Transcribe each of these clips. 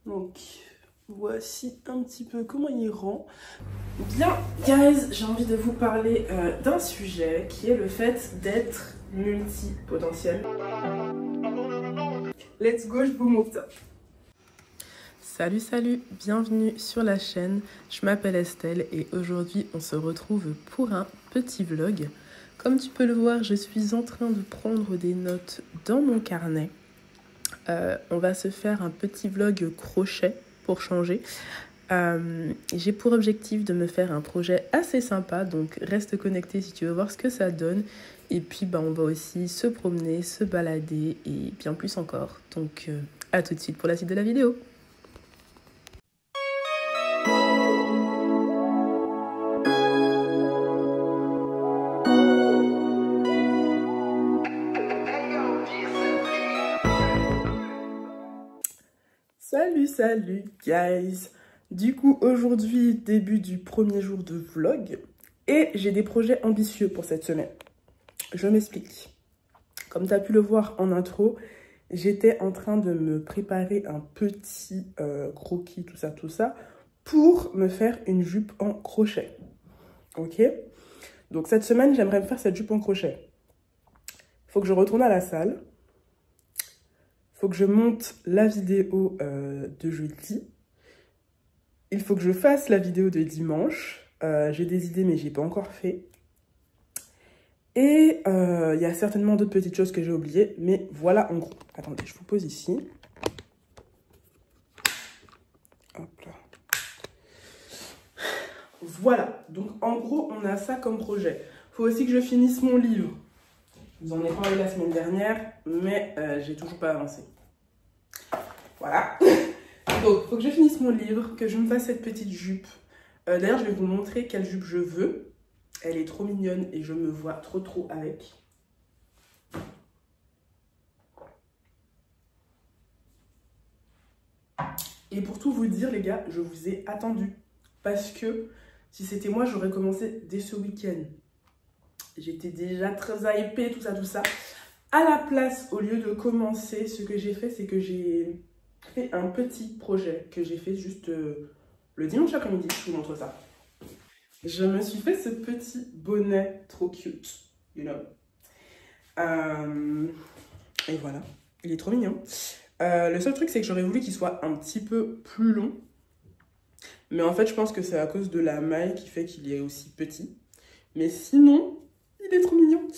Donc, voici un petit peu comment il rend. Bien, guys, j'ai envie de vous parler d'un sujet qui est le fait d'être multipotentiel. Let's go, je vous montre. Salut, bienvenue sur la chaîne. Je m'appelle Estelle et aujourd'hui on se retrouve pour un petit vlog. Comme tu peux le voir, je suis en train de prendre des notes dans mon carnet. On va se faire un petit vlog crochet pour changer. J'ai pour objectif de me faire un projet assez sympa, donc reste connecté si tu veux voir ce que ça donne. Et puis on va aussi se promener, se balader et bien plus encore. Donc à tout de suite pour la suite de la vidéo. Salut guys. Du coup aujourd'hui début du premier jour de vlog et j'ai des projets ambitieux pour cette semaine. Je m'explique. Comme tu as pu le voir en intro, j'étais en train de me préparer un petit croquis, tout ça, pour me faire une jupe en crochet. Ok? Donc cette semaine, j'aimerais me faire cette jupe en crochet. Il faut que je retourne à la salle. Il faut que je monte la vidéo de jeudi. Il faut que je fasse la vidéo de dimanche. J'ai des idées, mais je n'ai pas encore fait. Et il y a certainement d'autres petites choses que j'ai oubliées. Mais voilà en gros. Attendez, je vous pose ici. Hop là. Voilà. Donc en gros, on a ça comme projet. Il faut aussi que je finisse mon livre. Je vous en ai parlé la semaine dernière, mais j'ai toujours pas avancé. Voilà. Donc, il faut que je finisse mon livre, que je me fasse cette petite jupe. D'ailleurs, je vais vous montrer quelle jupe je veux. Elle est trop mignonne et je me vois trop avec. Et pour tout vous dire, les gars, je vous ai attendu. Parce que si c'était moi, j'aurais commencé dès ce week-end. J'étais déjà très hypée, tout ça. À la place, au lieu de commencer, ce que j'ai fait, c'est que j'ai fait un petit projet que j'ai fait juste le dimanche après-midi. Je vous montre ça. Je me suis fait ce petit bonnet trop cute, you know. Et voilà, il est trop mignon. Le seul truc, c'est que j'aurais voulu qu'il soit un petit peu plus long. Mais en fait, je pense que c'est à cause de la maille qui fait qu'il est aussi petit. Mais sinon, il est trop mignon.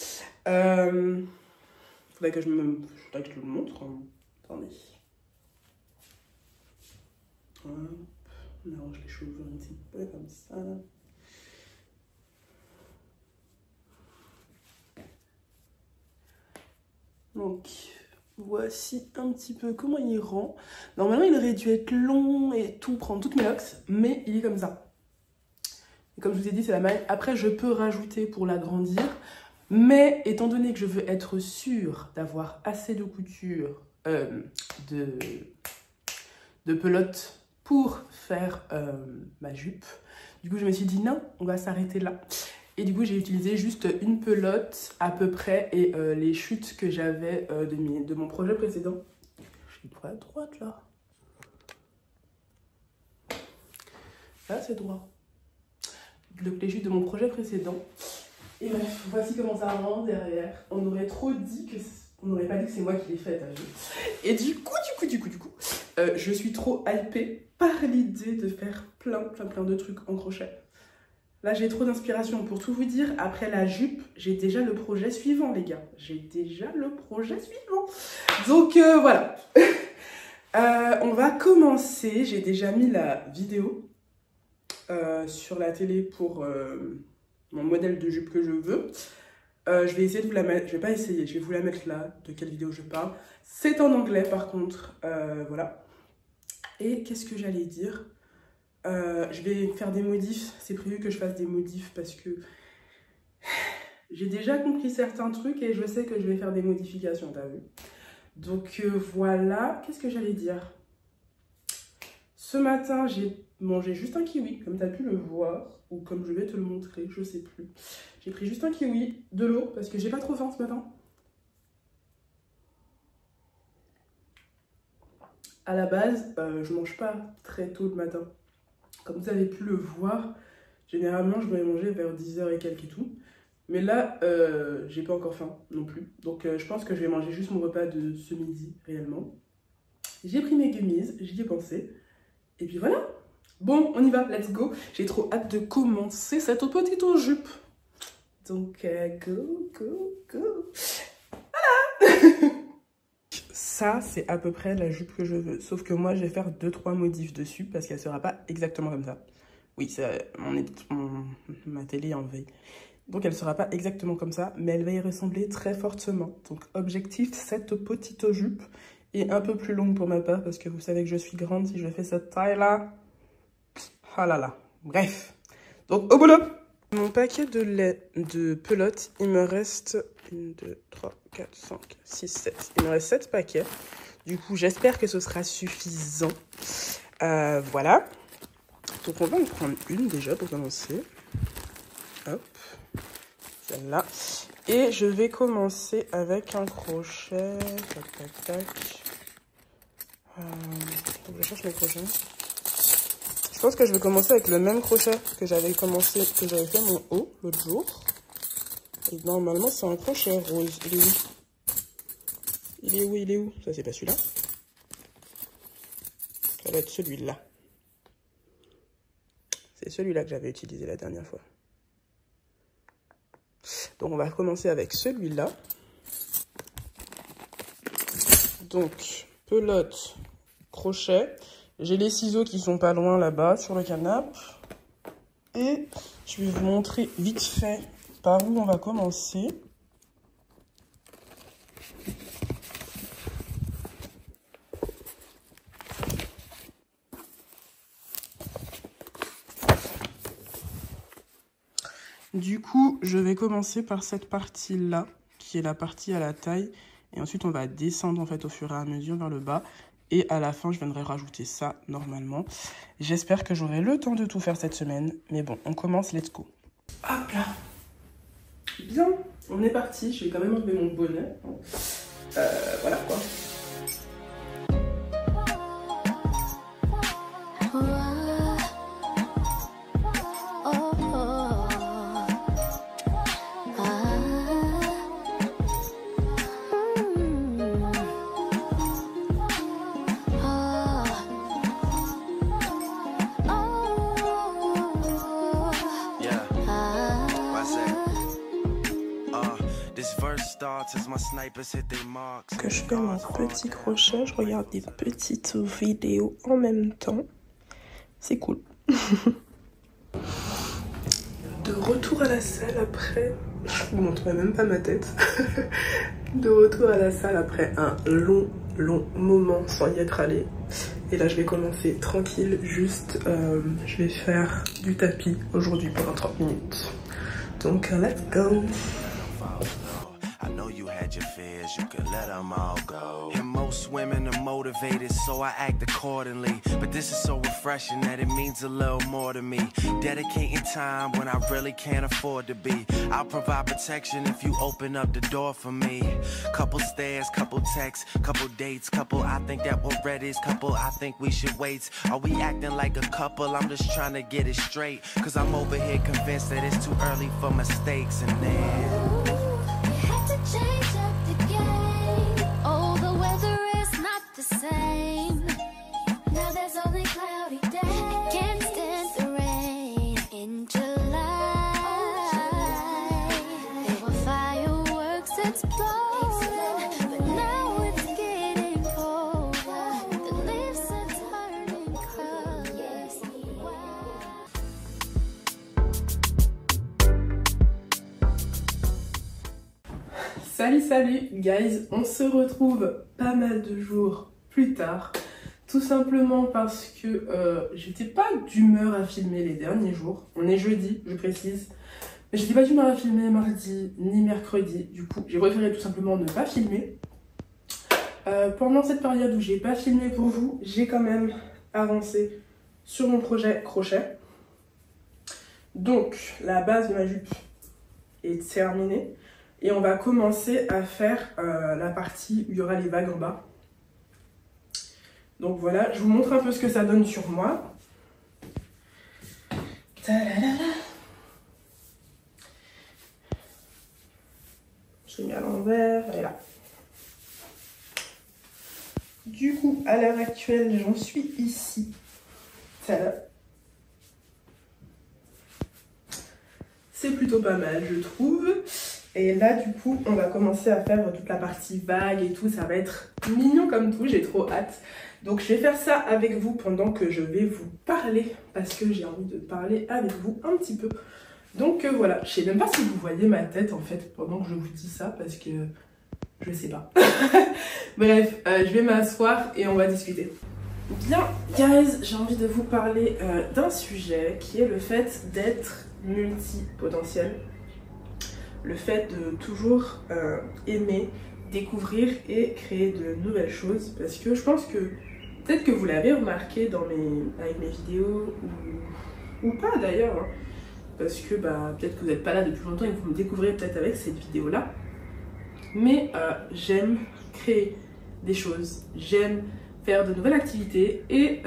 Faudrait que je le montre. Attendez. Hop. On arrange les cheveux un petit peu comme ça. Donc, voici un petit peu comment il rend. Normalement, il aurait dû être long et tout, prendre toutes mes locks, mais il est comme ça. Et comme je vous ai dit, c'est la maille. Après, je peux rajouter pour l'agrandir, mais étant donné que je veux être sûre d'avoir assez de couture, de pelote pour faire ma jupe, du coup, je me suis dit non, on va s'arrêter là. Et du coup, j'ai utilisé juste une pelote à peu près et les chutes que j'avais de mon projet précédent. Je suis droit à droite là. Là, c'est droit. Donc, les chutes de mon projet précédent. Et bref, voici comment ça rend derrière. On aurait trop dit que... On n'aurait pas dit que c'est moi qui l'ai faite. Et du coup, je suis trop hypée par l'idée de faire plein de trucs en crochet. Là, j'ai trop d'inspiration. Pour tout vous dire, après la jupe, j'ai déjà le projet suivant, les gars. J'ai déjà le projet suivant. Donc, voilà. On va commencer. J'ai déjà mis la vidéo sur la télé pour mon modèle de jupe que je veux. Je vais essayer de vous la mettre. Je vais pas essayer. Je vais vous la mettre là, de quelle vidéo je parle. C'est en anglais, par contre. Voilà. Et qu'est-ce que j'allais dire ? Je vais faire des modifs, c'est prévu que je fasse des modifs parce que j'ai déjà compris certains trucs et je sais que je vais faire des modifications, t'as vu. Donc voilà, qu'est-ce que j'allais dire? Ce matin, j'ai mangé juste un kiwi, comme tu as pu le voir, ou comme je vais te le montrer, je sais plus. J'ai pris juste un kiwi, de l'eau, parce que j'ai pas trop faim ce matin. À la base, je mange pas très tôt le matin. Comme vous avez pu le voir, généralement je vais manger vers 10h et quelques et tout. Mais là, j'ai pas encore faim non plus. Donc je pense que je vais manger juste mon repas de ce midi, réellement. J'ai pris mes gummies, j'y ai pensé. Et puis voilà. Bon, on y va, let's go. J'ai trop hâte de commencer cette petite jupe. Donc, go, go, go. Voilà. Ça, c'est à peu près la jupe que je veux. Sauf que moi, je vais faire 2-3 modifs dessus parce qu'elle sera pas exactement comme ça. Oui, ma télé est en veille. Donc, elle sera pas exactement comme ça, mais elle va y ressembler très fortement. Donc, objectif, cette petite jupe est un peu plus longue pour ma part parce que vous savez que je suis grande si je fais cette taille-là. Ah là là. Bref. Donc, au boulot. Mon paquet de lait de pelote, il me reste 1, 2, 3, 4, 5, 6, 7. Il me reste 7 paquets. Du coup, j'espère que ce sera suffisant. Voilà. Donc, on va en prendre une déjà pour commencer. Hop. Celle-là. Et je vais commencer avec un crochet. Tac, tac, tac. Faut que je cherche mes crochets. Je pense que je vais commencer avec le même crochet que j'avais fait mon haut l'autre jour. Et normalement, c'est un crochet rose. Il est où? Il est où? Il est où? Ça, c'est pas celui-là. Ça va être celui-là. C'est celui-là que j'avais utilisé la dernière fois. Donc, on va commencer avec celui-là. Donc, pelote, crochet. J'ai les ciseaux qui sont pas loin là-bas sur le canapé. Et je vais vous montrer vite fait par où on va commencer. Du coup, je vais commencer par cette partie-là, qui est la partie à la taille. Et ensuite, on va descendre en fait au fur et à mesure vers le bas. Et à la fin, je viendrai rajouter ça normalement. J'espère que j'aurai le temps de tout faire cette semaine. Mais bon, on commence, let's go. Hop là. Bien, on est parti. Je vais quand même enlever mon bonnet. Voilà quoi. Que je fais mon petit crochet, je regarde des petites vidéos en même temps. C'est cool. De retour à la salle après... Je vous montrerai même pas ma tête. De retour à la salle après un long moment sans y être allé. Et là, je vais commencer tranquille. Juste, je vais faire du tapis aujourd'hui pendant 30 minutes. Donc, let's go. Your fears, you can let them all go. And most women are motivated, so I act accordingly. But this is so refreshing that it means a little more to me. Dedicating time when I really can't afford to be. I'll provide protection if you open up the door for me. Couple stares, couple texts, couple dates, couple I think that we're ready, couple I think we should wait. Are we acting like a couple? I'm just trying to get it straight. Cause I'm over here convinced that it's too early for mistakes. And then change up the game. Oh, the weather is not the same. Now there's only cloudy days. Can't stand the rain in July. There were fireworks exploding, but now it's getting colder. The leaves are turning colors. Salut guys, on se retrouve pas mal de jours plus tard, tout simplement parce que j'étais pas d'humeur à filmer les derniers jours. On est jeudi, je précise, mais j'étais pas d'humeur à filmer mardi ni mercredi. Du coup, j'ai préféré tout simplement ne pas filmer. Pendant cette période où j'ai pas filmé pour vous, j'ai quand même avancé sur mon projet crochet. Donc, la base de ma jupe est terminée. Et on va commencer à faire la partie où il y aura les vagues en bas. Donc voilà, je vous montre un peu ce que ça donne sur moi. Ta-da-da-da. Je l'ai mis à l'envers, elle est là. Du coup, à l'heure actuelle, j'en suis ici. Tada. C'est plutôt pas mal, je trouve. Et là, du coup, on va commencer à faire toute la partie vague et tout. Ça va être mignon comme tout, j'ai trop hâte. Donc, je vais faire ça avec vous pendant que je vais vous parler. Parce que j'ai envie de parler avec vous un petit peu. Donc, voilà. Je sais même pas si vous voyez ma tête, en fait, pendant que je vous dis ça. Parce que je sais pas. Bref, je vais m'asseoir et on va discuter. Bien, guys, j'ai envie de vous parler d'un sujet qui est le fait d'être multipotentiel. Le fait de toujours aimer, découvrir et créer de nouvelles choses. Parce que je pense que peut-être que vous l'avez remarqué avec mes vidéos ou pas d'ailleurs. Hein, parce que peut-être que vous n'êtes pas là depuis longtemps et que vous me découvrez peut-être avec cette vidéo-là. Mais j'aime créer des choses, j'aime faire de nouvelles activités et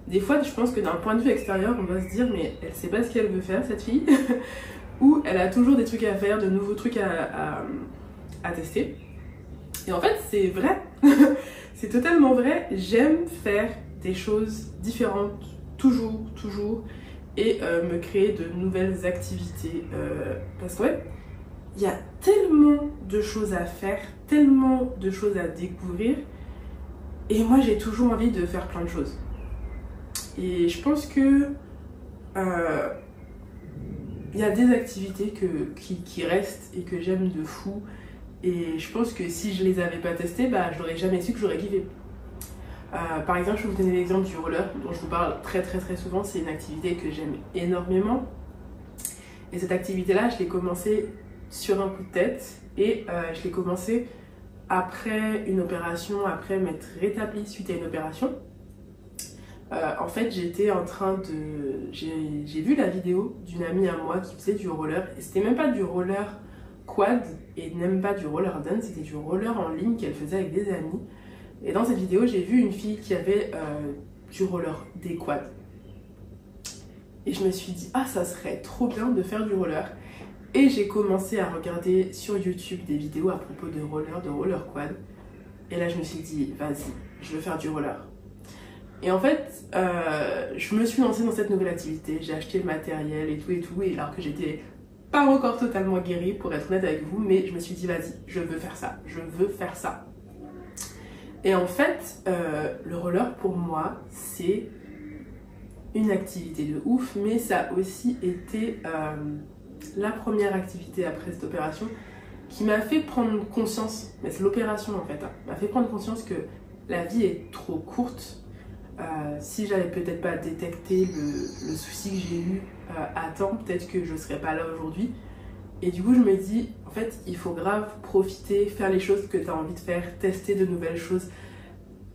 des fois je pense que d'un point de vue extérieur on va se dire mais elle sait pas ce qu'elle veut faire cette fille ou elle a toujours des trucs à faire, de nouveaux trucs à tester. Et en fait c'est vrai, c'est totalement vrai, j'aime faire des choses différentes toujours et me créer de nouvelles activités parce que ouais, il y a tellement de choses à faire, tellement de choses à découvrir et moi j'ai toujours envie de faire plein de choses. Et je pense que y a des activités qui restent et que j'aime de fou et je pense que si je les avais pas testées, je n'aurais jamais su que j'aurais kiffé. Par exemple, je vais vous donner l'exemple du roller dont je vous parle très souvent. C'est une activité que j'aime énormément et cette activité là je l'ai commencée sur un coup de tête et je l'ai commencé après une opération, après m'être rétablie suite à une opération. En fait j'étais en train de... J'ai vu la vidéo d'une amie à moi qui faisait du roller et c'était même pas du roller quad et même pas du roller dance, c'était du roller en ligne qu'elle faisait avec des amis. Et dans cette vidéo j'ai vu une fille qui avait du roller, des quads. Et je me suis dit ah ça serait trop bien de faire du roller. Et j'ai commencé à regarder sur YouTube des vidéos à propos de roller quad. Et là, je me suis dit, vas-y, je veux faire du roller. Et en fait, je me suis lancée dans cette nouvelle activité. J'ai acheté le matériel et tout. Et alors que j'étais pas encore totalement guérie, pour être honnête avec vous. Mais je me suis dit, vas-y, je veux faire ça. Je veux faire ça. Et en fait, le roller, pour moi, c'est une activité de ouf. Mais ça a aussi été... la première activité après cette opération qui m'a fait prendre conscience, mais c'est l'opération en fait, m'a fait prendre conscience que la vie est trop courte. Si j'avais peut-être pas détecté le souci que j'ai eu à temps, peut-être que je serais pas là aujourd'hui. Et du coup je me dis, en fait il faut grave profiter, faire les choses que tu as envie de faire, tester de nouvelles choses.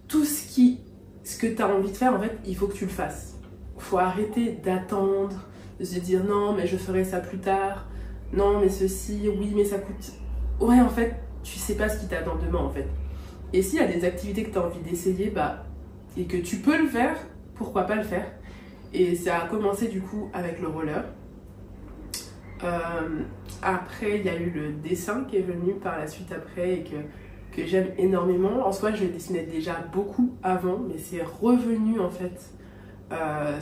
Tout ce que tu as envie de faire, en fait il faut que tu le fasses. Il faut arrêter d'attendre, de se dire non mais je ferai ça plus tard, non mais ceci, oui mais ça coûte... Ouais en fait tu sais pas ce qui t'attend demain en fait. Et s'il y a des activités que tu as envie d'essayer et que tu peux le faire, pourquoi pas le faire. Et ça a commencé du coup avec le roller. Après il y a eu le dessin qui est venu par la suite après et que j'aime énormément. En soi je dessinais déjà beaucoup avant mais c'est revenu en fait.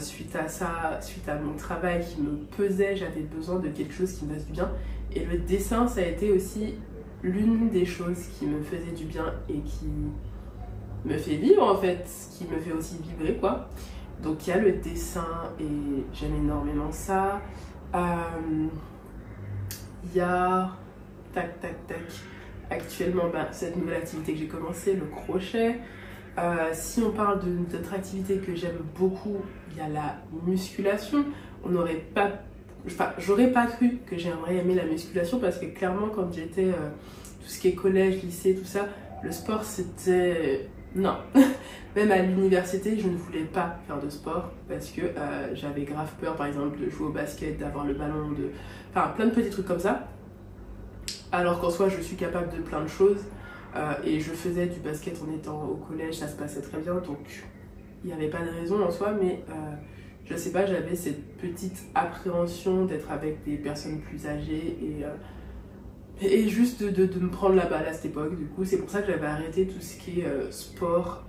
Suite à ça, suite à mon travail qui me pesait, j'avais besoin de quelque chose qui me fasse du bien. Et le dessin, ça a été aussi l'une des choses qui me faisait du bien et qui me fait vivre en fait, qui me fait aussi vibrer quoi. Donc il y a le dessin et j'aime énormément ça. Il y a... Tac. Actuellement, cette nouvelle activité que j'ai commencé, le crochet. Si on parle d'autres activités que j'aime beaucoup, il y a la musculation. J'aurais pas cru que j'aimerais aimer la musculation parce que clairement quand j'étais tout ce qui est collège, lycée, tout ça, le sport c'était... Non. Même à l'université, je ne voulais pas faire de sport parce que j'avais grave peur par exemple de jouer au basket, d'avoir le ballon, enfin plein de petits trucs comme ça. Alors qu'en soi je suis capable de plein de choses. Et je faisais du basket en étant au collège, ça se passait très bien, donc il n'y avait pas de raison en soi, mais je sais pas, j'avais cette petite appréhension d'être avec des personnes plus âgées et juste de me prendre la balle à cette époque. Du coup, c'est pour ça que j'avais arrêté tout ce qui est sport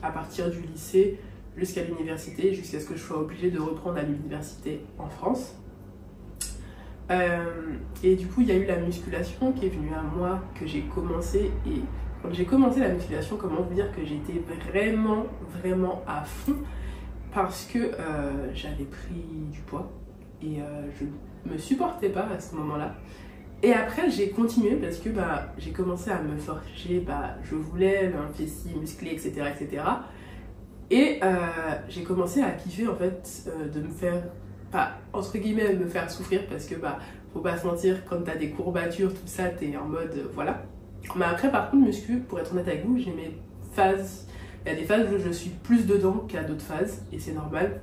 à partir du lycée jusqu'à l'université, jusqu'à ce que je sois obligée de reprendre à l'université en France. Et du coup, il y a eu la musculation qui est venue à moi, que j'ai commencé. Et quand j'ai commencé la musculation, comment vous dire que j'étais vraiment à fond parce que j'avais pris du poids et je ne me supportais pas à ce moment-là. Et après, j'ai continué parce que j'ai commencé à me forger, je voulais un fessier musclé, etc. etc. Et j'ai commencé à kiffer en fait de me faire, pas entre guillemets me faire souffrir parce que faut pas se mentir, quand t'as des courbatures, tout ça, t'es en mode voilà. Mais après, par contre, muscu, pour être honnête avec vous, j'ai mes phases. Il y a des phases où je suis plus dedans qu'à d'autres phases et c'est normal.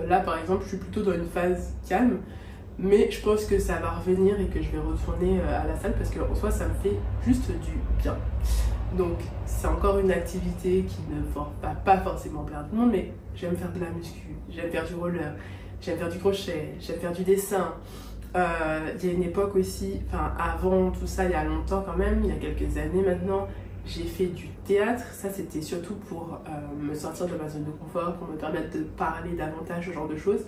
Là, par exemple, je suis plutôt dans une phase calme. Mais je pense que ça va revenir et que je vais retourner à la salle parce qu'en soi ça me fait juste du bien. Donc c'est encore une activité qui ne va pas forcément perdre le monde, mais j'aime faire de la muscu, j'aime faire du roller, j'aime faire du crochet, j'aime faire du dessin. Il y a une époque aussi, avant tout ça, il y a longtemps quand même, il y a quelques années maintenant, j'ai fait du théâtre. Ça c'était surtout pour me sortir de ma zone de confort, pour me permettre de parler davantage, ce genre de choses.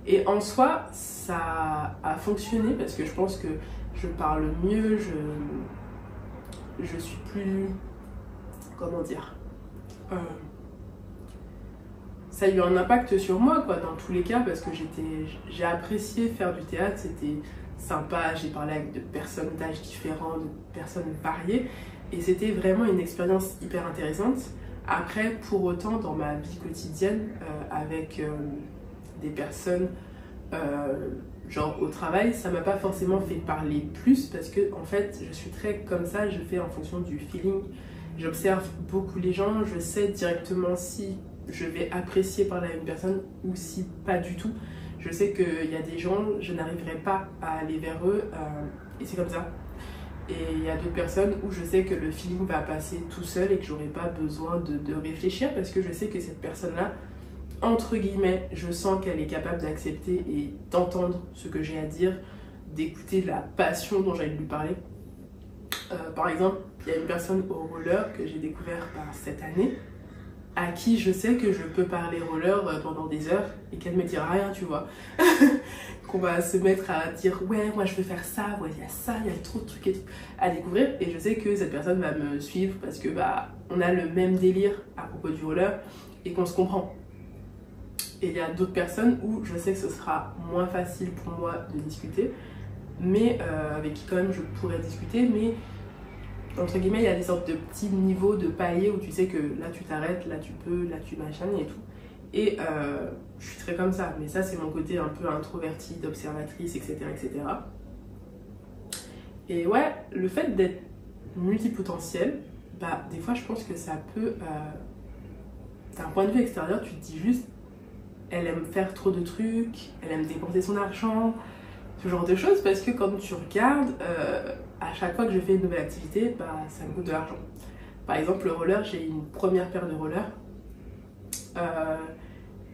Et en soi, ça a fonctionné parce que je pense que je parle mieux, je suis plus... Comment dire ça a eu un impact sur moi, quoi, dans tous les cas, parce que j'ai apprécié faire du théâtre, c'était sympa, j'ai parlé avec de personnes d'âge différents, de personnes variées, et c'était vraiment une expérience hyper intéressante. Après, pour autant, dans ma vie quotidienne, avec... des personnes genre au travail, ça m'a pas forcément fait parler plus parce que en fait je suis très comme ça, je fais en fonction du feeling, j'observe beaucoup les gens, je sais directement si je vais apprécier parler à une personne ou si pas du tout. Je sais qu'il y a des gens, je n'arriverai pas à aller vers eux et c'est comme ça. Et il y a d'autres personnes où je sais que le feeling va passer tout seul et que j'aurai pas besoin de réfléchir parce que je sais que cette personne-là, entre guillemets, je sens qu'elle est capable d'accepter et d'entendre ce que j'ai à dire, d'écouter la passion dont j'ai envie de lui parler. Par exemple, il y a une personne au roller que j'ai découvert cette année, à qui je sais que je peux parler roller pendant des heures et qu'elle me dira rien, tu vois. Qu'on va se mettre à dire ouais, moi je veux faire ça, ouais, il y a ça, il y a trop de trucs et tout à découvrir. Et je sais que cette personne va me suivre parce que on a le même délire à propos du roller et qu'on se comprend. Et il y a d'autres personnes où je sais que ce sera moins facile pour moi de discuter, mais avec qui quand même je pourrais discuter, mais entre guillemets il y a des sortes de petits niveaux de paliers où tu sais que là tu t'arrêtes, là tu peux, là tu machines et tout. Et je suis très comme ça, mais ça c'est mon côté un peu introverti, d'observatrice, etc., etc. Et ouais, le fait d'être multipotentiel, des fois je pense que ça peut, d'un point de vue extérieur, tu te dis juste elle aime faire trop de trucs, elle aime dépenser son argent, ce genre de choses, parce que quand tu regardes, à chaque fois que je fais une nouvelle activité, ça me coûte de l'argent. Par exemple, le roller, j'ai une première paire de rollers.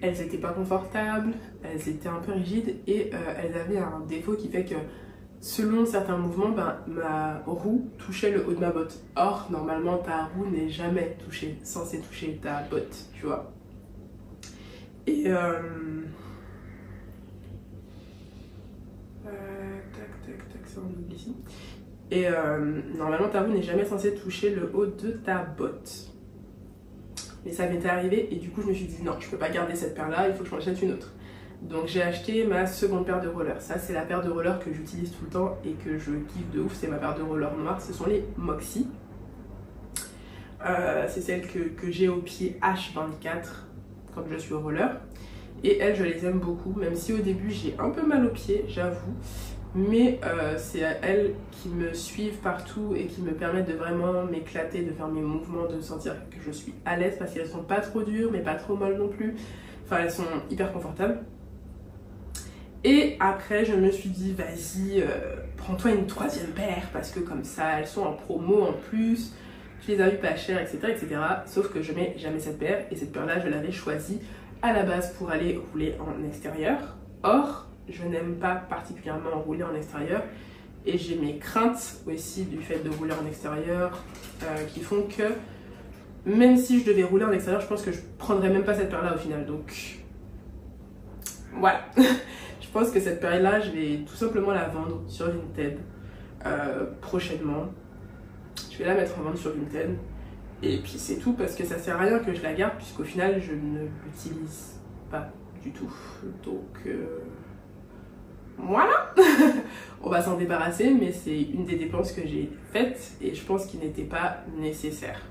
Elles n'étaient pas confortables, elles étaient un peu rigides et elles avaient un défaut qui fait que selon certains mouvements, ma roue touchait le haut de ma botte. Or, normalement, ta roue n'est jamais censée toucher ta botte, tu vois. Et c'est en double ici. Et normalement ta roue n'est jamais censée toucher le haut de ta botte. Mais ça m'était arrivé et du coup je me suis dit non, je peux pas garder cette paire là, il faut que je m'en achète une autre. Donc j'ai acheté ma seconde paire de rollers. Ça c'est la paire de rollers que j'utilise tout le temps et que je kiffe de ouf, c'est ma paire de rollers noirs, ce sont les Moxy. C'est celle que j'ai au pied H24 quand je suis au roller. Et elles, je les aime beaucoup, même si au début j'ai un peu mal aux pieds, j'avoue. Mais c'est elles qui me suivent partout et qui me permettent de vraiment m'éclater, de faire mes mouvements, de sentir que je suis à l'aise parce qu'elles sont pas trop dures mais pas trop molles non plus. Enfin, elles sont hyper confortables. Et après, je me suis dit, vas-y, prends-toi une 3e paire parce que comme ça, elles sont en promo en plus, tu les as eu pas cher, etc., etc. Sauf que je mets jamais cette paire et cette paire-là, je l'avais choisie à la base pour aller rouler en extérieur. Or, je n'aime pas particulièrement rouler en extérieur et j'ai mes craintes aussi du fait de rouler en extérieur qui font que même si je devais rouler en extérieur, je pense que je prendrais même pas cette paire-là au final. Donc, voilà. Je pense que cette paire-là, je vais tout simplement la vendre sur Vinted prochainement. Je vais la mettre en vente sur Vinted. Et puis c'est tout parce que ça sert à rien que je la garde puisqu'au final, je ne l'utilise pas du tout. Donc, voilà. On va s'en débarrasser, mais c'est une des dépenses que j'ai faites et je pense qu'il n'était pas nécessaire.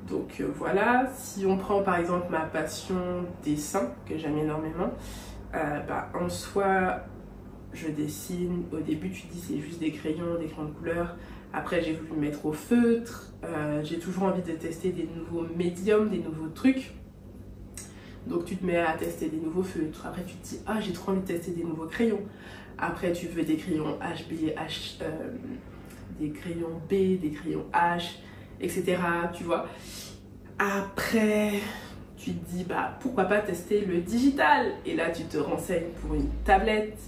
Donc voilà, si on prend par exemple ma passion dessin, que j'aime énormément, en soi, je dessine. Au début, tu te dis c'est juste des crayons de couleur. Après, j'ai voulu me mettre au feutre. J'ai toujours envie de tester des nouveaux médiums, des nouveaux trucs. Donc tu te mets à tester des nouveaux feutres. Après, tu te dis ah, j'ai trop envie de tester des nouveaux crayons. Après, tu veux des crayons HB, des crayons B, des crayons H, etc. Tu vois. Après, tu te dis bah pourquoi pas tester le digital. Et là, tu te renseignes pour une tablette.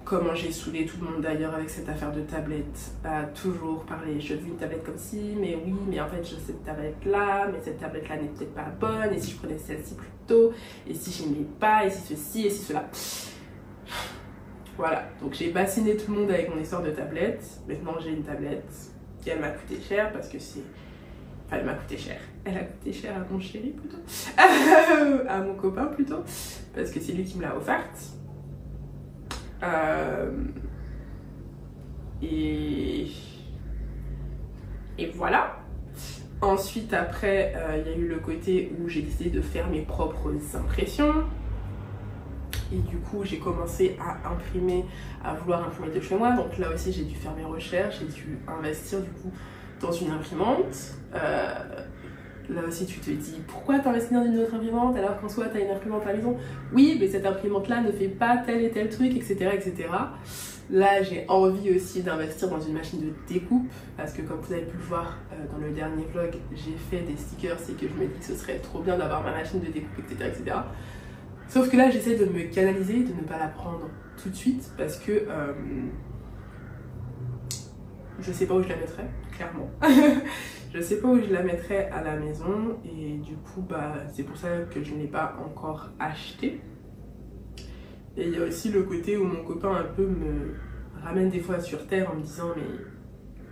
Comment j'ai saoulé tout le monde d'ailleurs avec cette affaire de tablette, à toujours parler, je veux une tablette comme ci, mais oui, mais en fait j'ai cette tablette là, mais cette tablette là n'est peut-être pas bonne, et si je prenais celle-ci plutôt, et si je n'aimais pas, et si ceci, et si cela. Voilà, donc j'ai bassiné tout le monde avec mon histoire de tablette. Maintenant j'ai une tablette qui elle m'a coûté cher parce que c'est... Enfin elle m'a coûté cher, elle a coûté cher à mon chéri plutôt, à mon copain plutôt, parce que c'est lui qui me l'a offerte. Et voilà. Ensuite, après, il y a eu le côté où j'ai décidé de faire mes propres impressions. Et du coup, j'ai commencé à imprimer, à vouloir imprimer de chez moi. Donc là aussi, j'ai dû faire mes recherches, j'ai dû investir du coup dans une imprimante. Là aussi, tu te dis, pourquoi t'investir dans une autre imprimante alors qu'en soi, t'as une imprimante à la maison? Oui, mais cette imprimante-là ne fait pas tel et tel truc, etc. etc. Là, j'ai envie aussi d'investir dans une machine de découpe parce que comme vous avez pu le voir dans le dernier vlog, j'ai fait des stickers et que je me dis que ce serait trop bien d'avoir ma machine de découpe, etc. etc. Sauf que là, j'essaie de me canaliser, de ne pas la prendre tout de suite parce que je sais pas où je la mettrai, clairement. Je sais pas où je la mettrai à la maison et du coup, bah, c'est pour ça que je ne l'ai pas encore acheté. Et il y a aussi le côté où mon copain un peu me ramène des fois sur terre en me disant mais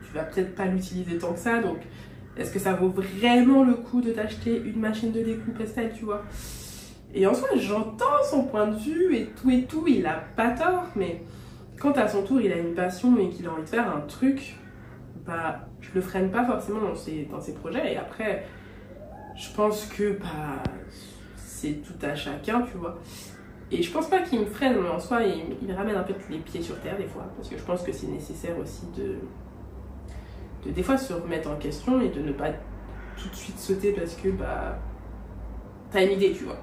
tu vas peut-être pas l'utiliser tant que ça, donc est-ce que ça vaut vraiment le coup de t'acheter une machine de découpe Estelle, tu vois? Et en soi, j'entends son point de vue et tout, il a pas tort, mais quand à son tour il a une passion et qu'il a envie de faire un truc, bah, je le freine pas forcément dans ses projets. Et après, je pense que bah, c'est tout à chacun, tu vois. Et je pense pas qu'il me freine, mais en soi, il me ramène un peu les pieds sur terre des fois. Parce que je pense que c'est nécessaire aussi de des fois se remettre en question et de ne pas tout de suite sauter parce que bah, t'as une idée, tu vois.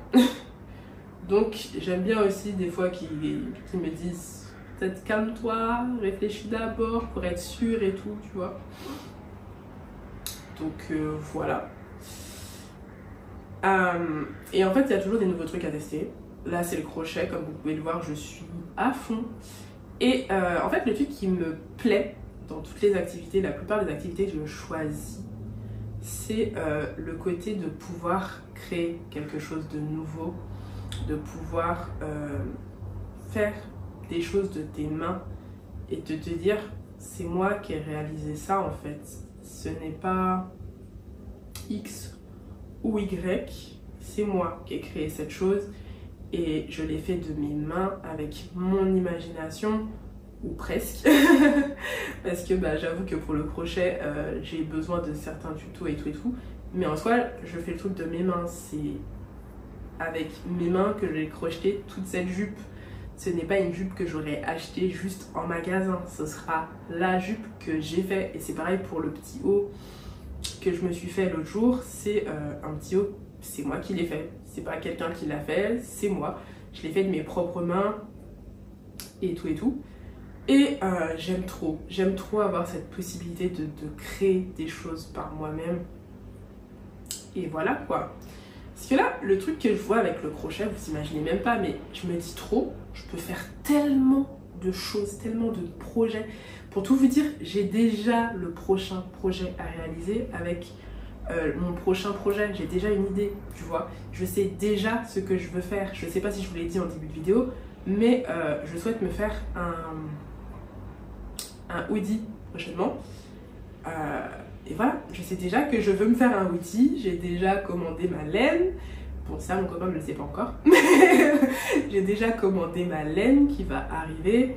Donc, j'aime bien aussi des fois qu'ils me disent peut-être calme-toi, réfléchis d'abord pour être sûr et tout, tu vois. Donc voilà. Et en fait, il y a toujours des nouveaux trucs à tester. Là, c'est le crochet, comme vous pouvez le voir, je suis à fond. Et en fait, le truc qui me plaît dans toutes les activités, la plupart des activités que je choisis, c'est le côté de pouvoir créer quelque chose de nouveau, de pouvoir faire des choses de tes mains et de te dire c'est moi qui ai réalisé ça en fait. Ce n'est pas X ou Y, c'est moi qui ai créé cette chose et je l'ai fait de mes mains avec mon imagination ou presque parce que bah, j'avoue que pour le crochet j'ai besoin de certains tutos et tout, mais en soi je fais le truc de mes mains, c'est avec mes mains que j'ai crocheté toute cette jupe. Ce n'est pas une jupe que j'aurais achetée juste en magasin, ce sera la jupe que j'ai fait. Et c'est pareil pour le petit haut que je me suis fait l'autre jour, c'est un petit haut, c'est moi qui l'ai fait. C'est pas quelqu'un qui l'a fait, c'est moi. Je l'ai fait de mes propres mains et tout. Et j'aime trop avoir cette possibilité de créer des choses par moi-même. Et voilà quoi. Parce que là, le truc que je vois avec le crochet, vous imaginez même pas, mais je me dis trop, je peux faire tellement de choses, tellement de projets. Pour tout vous dire, j'ai déjà le prochain projet à réaliser avec mon prochain projet. J'ai déjà une idée, tu vois. Je sais déjà ce que je veux faire. Je ne sais pas si je vous l'ai dit en début de vidéo, mais je souhaite me faire un hoodie prochainement. Et voilà, je sais déjà que je veux me faire un hoodie. J'ai déjà commandé ma laine. Bon, ça, mon copain ne le sait pas encore. J'ai déjà commandé ma laine qui va arriver.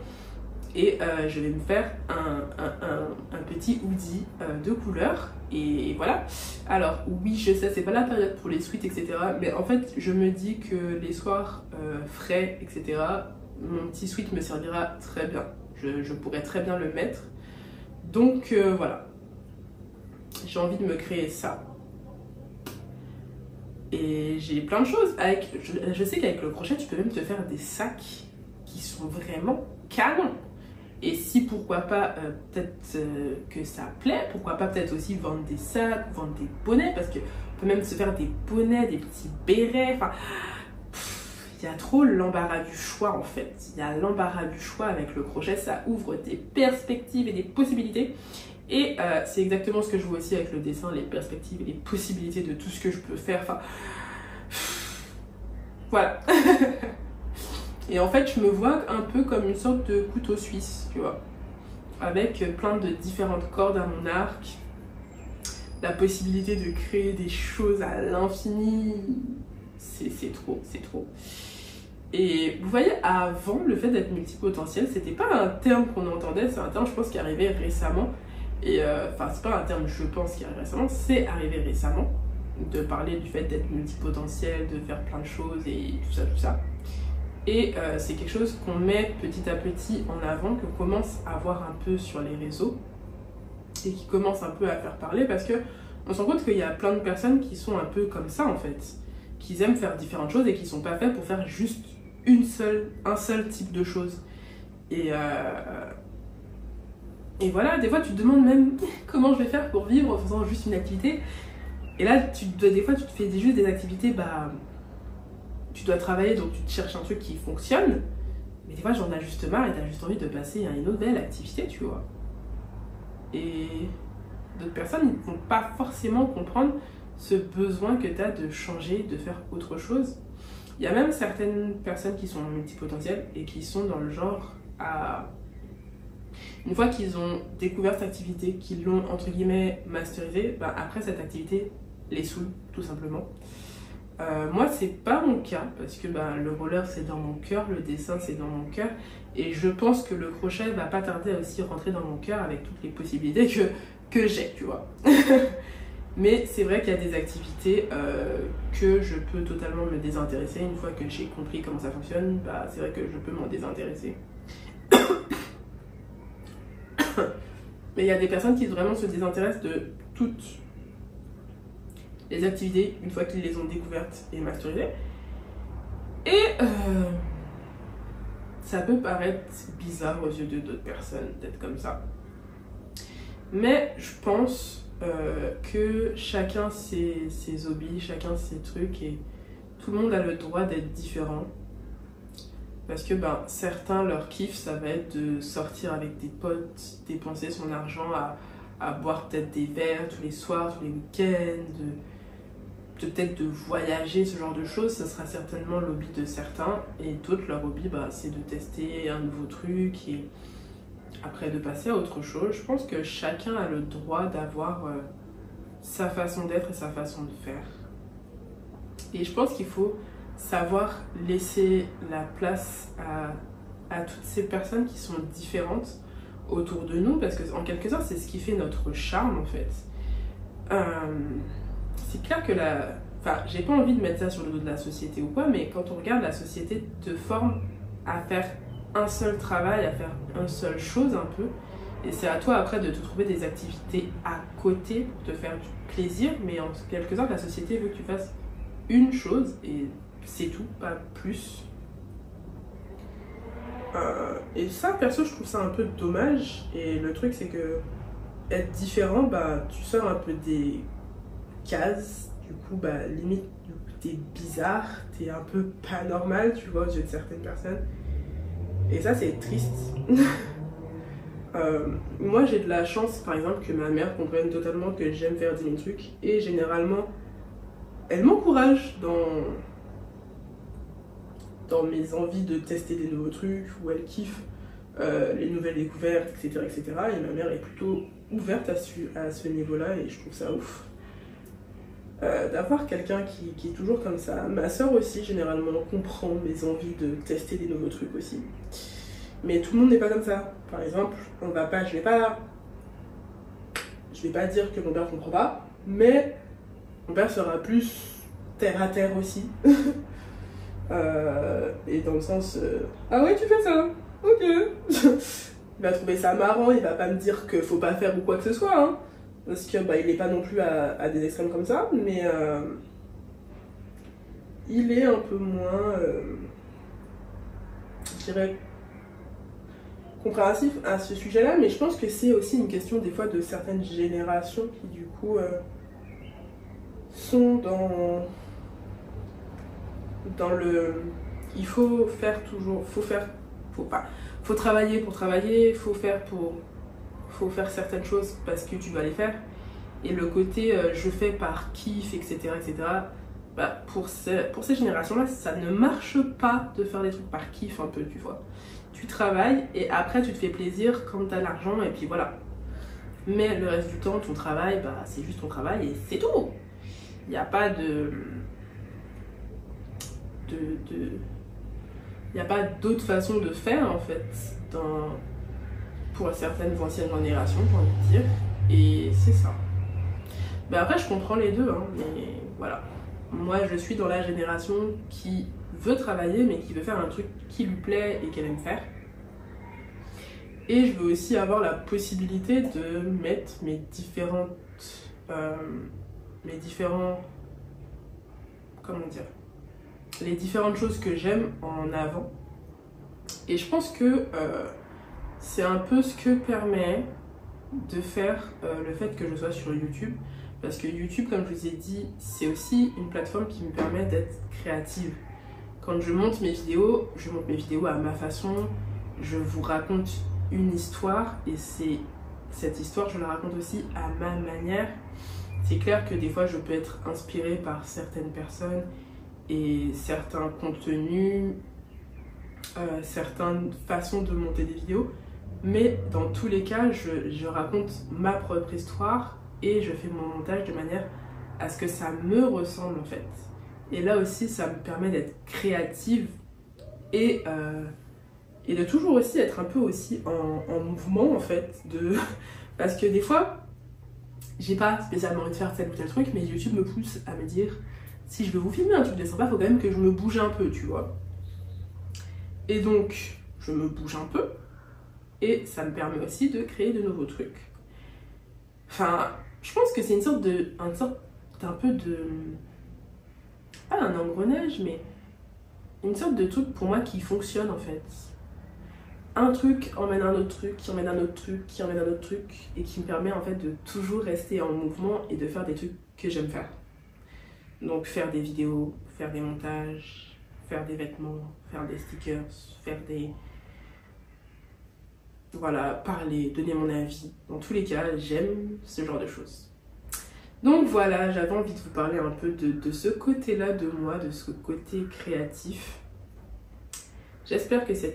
Et je vais me faire un petit hoodie de couleur. Et voilà. Alors, oui, je sais, c'est pas la période pour les sweats, etc. Mais en fait, je me dis que les soirs frais, etc., mon petit sweat me servira très bien. Je pourrais très bien le mettre. Donc, voilà. J'ai envie de me créer ça. Et j'ai plein de choses. Je sais qu'avec le crochet, tu peux même te faire des sacs qui sont vraiment canons. Et si pourquoi pas, peut-être que ça plaît, pourquoi pas peut-être aussi vendre des sacs, vendre des bonnets, parce qu'on peut même se faire des bonnets, des petits bérets, enfin, il y a trop l'embarras du choix en fait. Il y a l'embarras du choix avec le crochet, ça ouvre des perspectives et des possibilités. Et c'est exactement ce que je vois aussi avec le dessin, les perspectives et les possibilités de tout ce que je peux faire, enfin, voilà. Et en fait, je me vois un peu comme une sorte de couteau suisse, tu vois, avec plein de différentes cordes à mon arc, la possibilité de créer des choses à l'infini, c'est trop, c'est trop. Et vous voyez, avant, le fait d'être multipotentiel, c'était pas un terme qu'on entendait, c'est un terme, je pense, qui est arrivé récemment. Et enfin, c'est pas un terme, je pense, qui est arrivé récemment, c'est arrivé récemment, de parler du fait d'être multipotentiel, de faire plein de choses et tout ça, tout ça. Et c'est quelque chose qu'on met petit à petit en avant, qu'on commence à voir un peu sur les réseaux et qui commence un peu à faire parler parce qu'on se rend compte qu'il y a plein de personnes qui sont un peu comme ça en fait, qui aiment faire différentes choses et qui ne sont pas faits pour faire juste un seul type de choses. Et voilà, des fois tu te demandes même comment je vais faire pour vivre en faisant juste une activité. Et là, des fois tu te fais juste des activités, bah... tu dois travailler, donc tu te cherches un truc qui fonctionne, mais des fois j'en ai juste marre et t'as juste envie de passer à une autre belle activité, tu vois. Et d'autres personnes ne vont pas forcément comprendre ce besoin que tu as de changer, de faire autre chose. Il y a même certaines personnes qui sont multipotentielles et qui sont dans le genre à... Une fois qu'ils ont découvert cette activité, qu'ils l'ont entre guillemets masterisée, bah après cette activité les saoule tout simplement. Moi, c'est pas mon cas parce que bah, le roller c'est dans mon cœur, le dessin c'est dans mon cœur et je pense que le crochet va pas tarder à aussi rentrer dans mon cœur avec toutes les possibilités que j'ai, tu vois. Mais c'est vrai qu'il y a des activités que je peux totalement me désintéresser. Une fois que j'ai compris comment ça fonctionne, bah, c'est vrai que je peux m'en désintéresser. Mais il y a des personnes qui vraiment se désintéressent de toutes les activités une fois qu'ils les ont découvertes et masterisées. Et ça peut paraître bizarre aux yeux de d'autres personnes d'être comme ça. Mais je pense que chacun ses hobbies, chacun ses trucs et tout le monde a le droit d'être différent. Parce que ben, certains, leur kiff, ça va être de sortir avec des potes, dépenser son argent à boire peut-être des verres tous les soirs, tous les week-ends, peut-être de voyager, ce genre de choses. Ça sera certainement l'hobby de certains. Et d'autres, leur hobby, bah, c'est de tester un nouveau truc et après de passer à autre chose. Je pense que chacun a le droit d'avoir sa façon d'être et sa façon de faire. Et je pense qu'il faut savoir laisser la place à toutes ces personnes qui sont différentes autour de nous, parce que en quelque sorte c'est ce qui fait notre charme en fait. C'est clair que enfin, j'ai pas envie de mettre ça sur le dos de la société ou quoi, mais quand on regarde, la société te forme à faire un seul travail, à faire une seule chose un peu, et c'est à toi après de te trouver des activités à côté pour te faire du plaisir, mais en quelque sorte la société veut que tu fasses une chose et c'est tout, pas plus. Et ça, perso, je trouve ça un peu dommage. Et le truc, c'est que être différent, bah, tu sors un peu des cases. Du coup, bah, limite, t'es bizarre, t'es un peu pas normal, tu vois, aux yeux de certaines personnes. Et ça, c'est triste. Moi, j'ai de la chance, par exemple, que ma mère comprenne totalement que j'aime faire des trucs. Et généralement, elle m'encourage dans mes envies de tester des nouveaux trucs, où elle kiffe les nouvelles découvertes, etc., etc. Et ma mère est plutôt ouverte à ce niveau-là, et je trouve ça ouf. D'avoir quelqu'un qui est toujours comme ça. Ma soeur aussi, généralement, comprend mes envies de tester des nouveaux trucs aussi. Mais tout le monde n'est pas comme ça. Par exemple, je vais pas dire que mon père comprend pas, mais mon père sera plus terre à terre aussi. Et dans le sens, ah ouais, tu fais ça, ok. Il va trouver ça marrant, il va pas me dire qu'il faut pas faire ou quoi que ce soit, hein, parce que bah, il est pas non plus à des extrêmes comme ça, mais il est un peu moins, je dirais, compréhensif à ce sujet-là, mais je pense que c'est aussi une question des fois de certaines générations qui du coup sont dans le il faut faire toujours, faut travailler pour travailler, faut faire certaines choses parce que tu dois les faire, et le côté je fais par kiff, etc., bah, pour ces générations-là, ça ne marche pas de faire des trucs par kiff un peu, tu vois. Tu travailles et après tu te fais plaisir quand t'as l'argent et puis voilà. Mais le reste du temps, ton travail, bah, c'est juste ton travail et c'est tout. Il n'y a pas il n'y a pas d'autre façon de faire en fait pour certaines anciennes générations, j'ai envie de dire, et c'est ça. Mais après je comprends les deux, hein, mais voilà. Moi je suis dans la génération qui veut travailler mais qui veut faire un truc qui lui plaît et qu'elle aime faire. Et je veux aussi avoir la possibilité de mettre mes différents comment dire, les différentes choses que j'aime en avant. Et je pense que c'est un peu ce que permet de faire le fait que je sois sur YouTube. Parce que YouTube, comme je vous ai dit, c'est aussi une plateforme qui me permet d'être créative. Quand je monte mes vidéos à ma façon, je vous raconte une histoire et cette histoire, je la raconte aussi à ma manière. C'est clair que des fois, je peux être inspirée par certaines personnes et certains contenus, certaines façons de monter des vidéos, mais dans tous les cas, je raconte ma propre histoire et je fais mon montage de manière à ce que ça me ressemble en fait. Et là aussi, ça me permet d'être créative et de toujours aussi être un peu aussi en mouvement en fait, parce que des fois, j'ai pas spécialement envie de faire tel ou tel truc, mais YouTube me pousse à me dire, si je veux vous filmer un truc de sympa, il faut quand même que je me bouge un peu, tu vois. Et donc, je me bouge un peu, et ça me permet aussi de créer de nouveaux trucs. Enfin, je pense que c'est une sorte d'un peu de... pas un engrenage, mais une sorte de truc pour moi qui fonctionne en fait. Un truc emmène un autre truc, qui emmène un autre truc, qui emmène un autre truc, et qui me permet en fait de toujours rester en mouvement et de faire des trucs que j'aime faire. Donc faire des vidéos, faire des montages, faire des vêtements, faire des stickers, faire des... voilà, parler, donner mon avis. Dans tous les cas, j'aime ce genre de choses. Donc voilà, j'avais envie de vous parler un peu de ce côté-là de moi, de ce côté créatif. J'espère que ce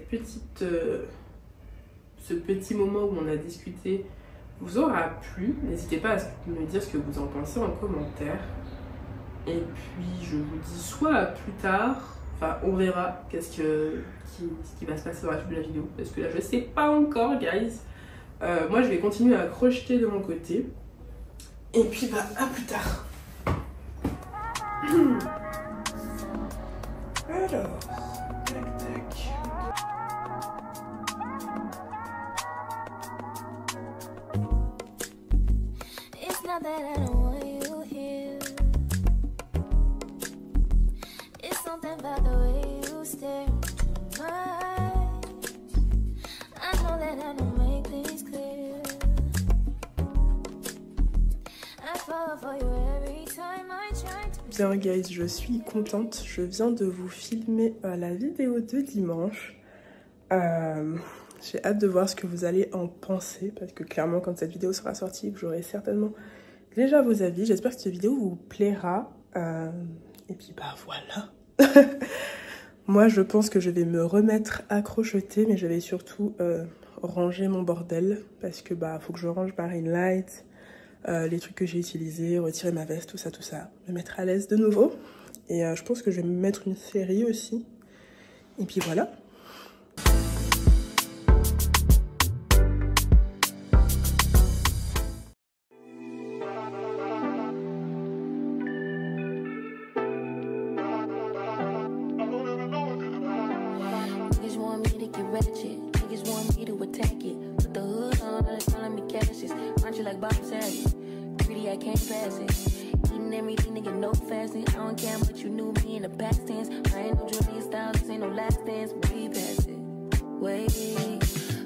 petit moment où on a discuté vous aura plu. N'hésitez pas à me dire ce que vous en pensez en commentaire. Et puis je vous dis soit à plus tard, enfin on verra ce qui va se passer dans la suite de la vidéo. Parce que là je sais pas encore, guys. Moi je vais continuer à crocheter de mon côté. Et puis bah à plus tard. Alors, tac tac. It's not that I don't want you here. It's something about the way you stare into my eyes. Bien guys, je suis contente. Je viens de vous filmer la vidéo de dimanche. J'ai hâte de voir ce que vous allez en penser parce que clairement quand cette vidéo sera sortie, j'aurai certainement déjà vos avis. J'espère que cette vidéo vous plaira. Et puis bah voilà. Moi je pense que je vais me remettre à crocheter, mais je vais surtout ranger mon bordel parce que bah faut que je range ma ring light, les trucs que j'ai utilisés, retirer ma veste, tout ça, me mettre à l'aise de nouveau. Et je pense que je vais me mettre une série aussi. Et puis voilà.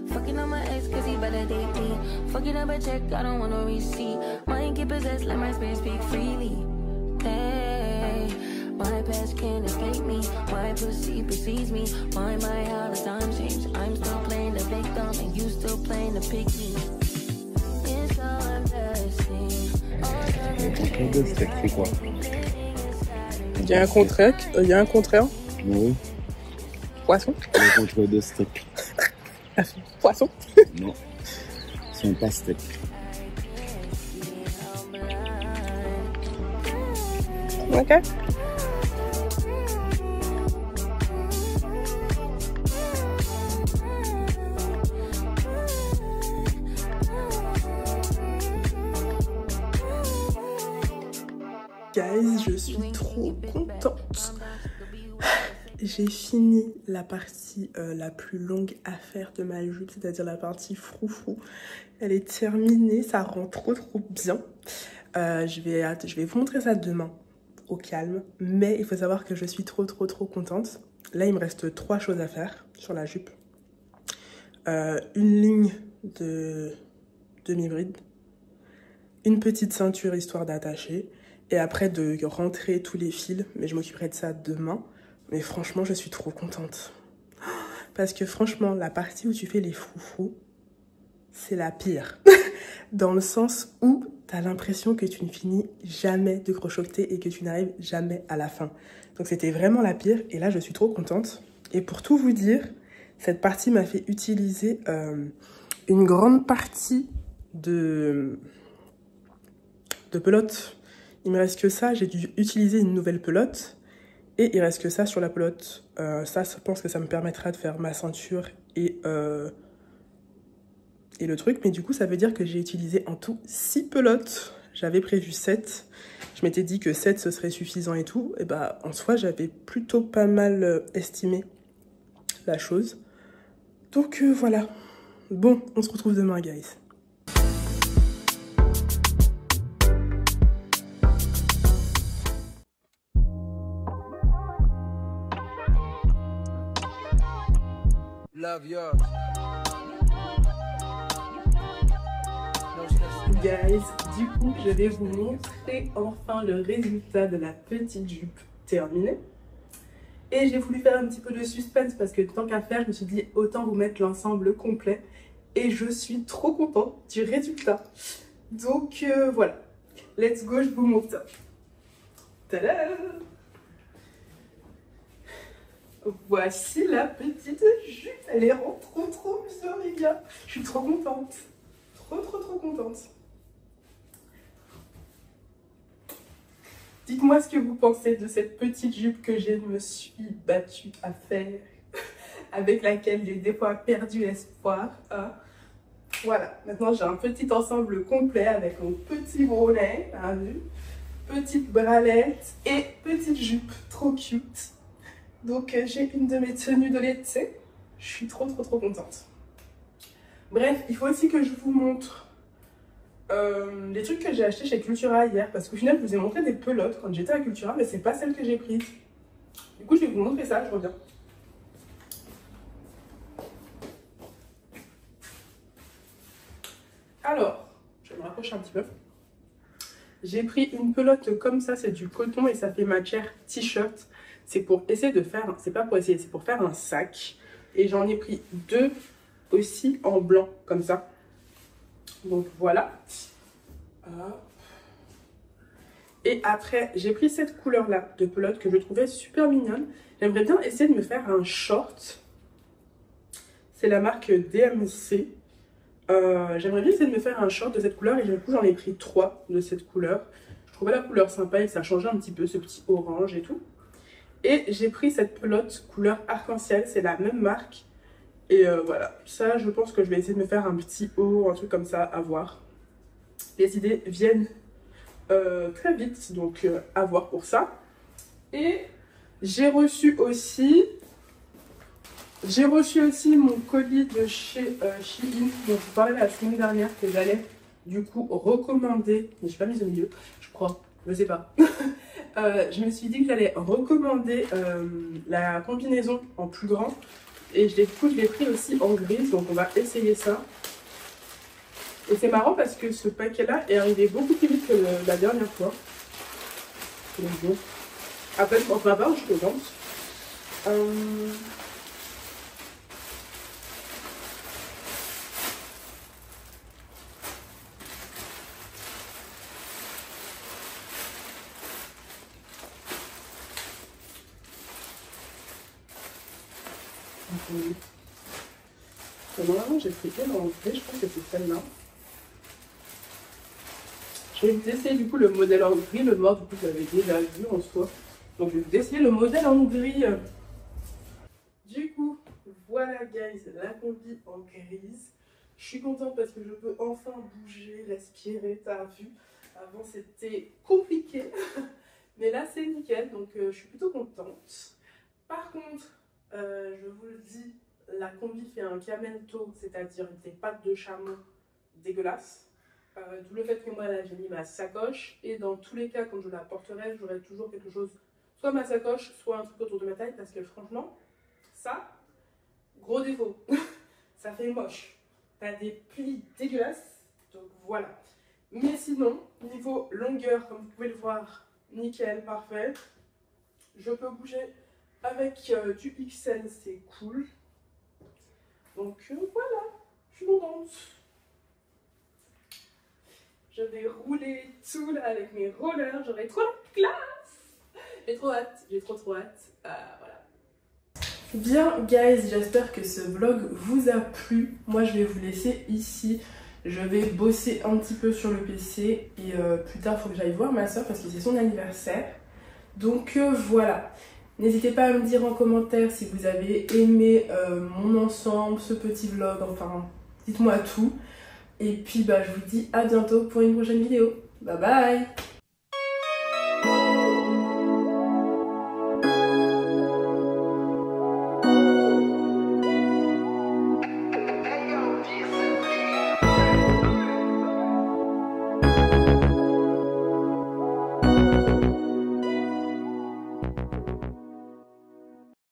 Fucking on my ex cause he validate me. Fucking up a check, I don't want no receipt. Mind get possessed, let my spirit speak freely. Hey, my past can't escape me. My pussy precedes me. Why my how the time change? I'm still playing the victim and you still playing the pick me. It's so embarrassing. Le contrôle de steak, c'est quoi? Il y a un contraire. Oui. Poisson. Le contrôle de steak. Poisson. Non. C'est un pastèque. Ok. Guys, je suis trop contente. J'ai fini la partie la plus longue à faire de ma jupe, c'est-à-dire la partie froufrou. Elle est terminée, ça rend trop bien. Je vais vous montrer ça demain, au calme. Mais il faut savoir que je suis trop contente. Là, il me reste 3 choses à faire sur la jupe. Une ligne de demi-bride, une petite ceinture histoire d'attacher, et après de rentrer tous les fils, mais je m'occuperai de ça demain. Mais franchement, je suis trop contente. Parce que franchement, la partie où tu fais les froufrous, c'est la pire. Dans le sens où tu as l'impression que tu ne finis jamais de crocheter et que tu n'arrives jamais à la fin. Donc c'était vraiment la pire. Et là, je suis trop contente. Et pour tout vous dire, cette partie m'a fait utiliser une grande partie de pelote. Il me reste que ça. J'ai dû utiliser une nouvelle pelote. Et il reste que ça sur la pelote. Ça, je pense que ça me permettra de faire ma ceinture et le truc. Mais du coup, ça veut dire que j'ai utilisé en tout 6 pelotes. J'avais prévu 7. Je m'étais dit que 7, ce serait suffisant et tout. Et bah, en soi, j'avais plutôt pas mal estimé la chose. Donc, voilà. Bon, on se retrouve demain, guys. Love yours. Guys, du coup, je vais vous montrer enfin le résultat de la petite jupe terminée. Et j'ai voulu faire un petit peu de suspense parce que tant qu'à faire, je me suis dit autant vous mettre l'ensemble complet. Et je suis trop contente du résultat. Donc voilà, let's go, je vous montre ça. Tada! Voici la petite jupe, elle est trop bien les gars. Je suis trop contente, trop contente. Dites-moi ce que vous pensez de cette petite jupe que je me suis battue à faire, avec laquelle j'ai des fois perdu espoir. Hein. Voilà, maintenant j'ai un petit ensemble complet avec mon petit bonnet, hein, petite bralette et petite jupe, trop cute. Donc j'ai une de mes tenues de l'été. Je suis trop contente. Bref, il faut aussi que je vous montre les trucs que j'ai achetés chez Cultura hier. Parce qu'au final, je vous ai montré des pelotes quand j'étais à Cultura, mais c'est pas celle que j'ai prise. Du coup, je vais vous montrer ça, je reviens. Alors, je vais me rapprocher un petit peu. J'ai pris une pelote comme ça, c'est du coton et ça fait matière t-shirt. C'est pour essayer de faire, c'est pas pour essayer, c'est pour faire un sac. Et j'en ai pris 2 aussi en blanc, comme ça. Donc voilà. Et après, j'ai pris cette couleur-là de pelote que je trouvais super mignonne. J'aimerais bien essayer de me faire un short. C'est la marque DMC. J'aimerais bien essayer de me faire un short de cette couleur et du coup j'en ai pris 3 de cette couleur. Je trouvais la couleur sympa et ça changeait un petit peu, ce petit orange et tout. Et j'ai pris cette pelote couleur arc-en-ciel, c'est la même marque. Et voilà, ça je pense que je vais essayer de me faire un petit haut, un truc comme ça, à voir. Les idées viennent très vite, donc à voir pour ça. Et j'ai reçu aussi mon colis de chez Shein, dont je vous parlais la semaine dernière, que j'allais du coup recommander. Mais je n'ai pas mis au milieu, je crois, je sais pas. Je me suis dit que j'allais recommander la combinaison en plus grand. Et du coup, je l'ai pris aussi en grise, donc on va essayer ça. Et c'est marrant parce que ce paquet-là est arrivé beaucoup plus vite que la dernière fois. Donc bon. Après, pour ma part, je suis contente. Normalement, j'ai pris elle en vrai, je pense que c'est celle-là. Je vais vous essayer du coup le modèle en gris, le mort, du coup, vous l'avez déjà vu en soi. Donc, je vais vous essayer le modèle en gris. Du coup, voilà, guys, la combi en grise. Je suis contente parce que je peux enfin bouger, respirer, t'as vu. Avant, c'était compliqué. Mais là, c'est nickel, donc je suis plutôt contente. Par contre, je vous le dis, la combi fait un camel toe, c'est-à-dire des pattes de chameau dégueulasses. D'où le fait que moi, là, j'ai mis ma sacoche. Et dans tous les cas, quand je la porterai, j'aurai toujours quelque chose, soit ma sacoche, soit un truc autour de ma taille. Parce que franchement, ça, gros défaut. Ça fait moche. T'as des plis dégueulasses. Donc voilà. Mais sinon, niveau longueur, comme vous pouvez le voir, nickel, parfait. Je peux bouger avec du XL, c'est cool. Donc voilà, je suis contente. Je vais rouler tout là avec mes rollers, j'aurai trop de classe. J'ai trop hâte, j'ai trop hâte. Voilà. Bien guys, j'espère que ce vlog vous a plu. Moi je vais vous laisser ici. Je vais bosser un petit peu sur le PC et plus tard il faut que j'aille voir ma soeur parce que c'est son anniversaire. Donc voilà. N'hésitez pas à me dire en commentaire si vous avez aimé mon ensemble, ce petit vlog, enfin dites-moi tout. Et puis bah, je vous dis à bientôt pour une prochaine vidéo. Bye bye!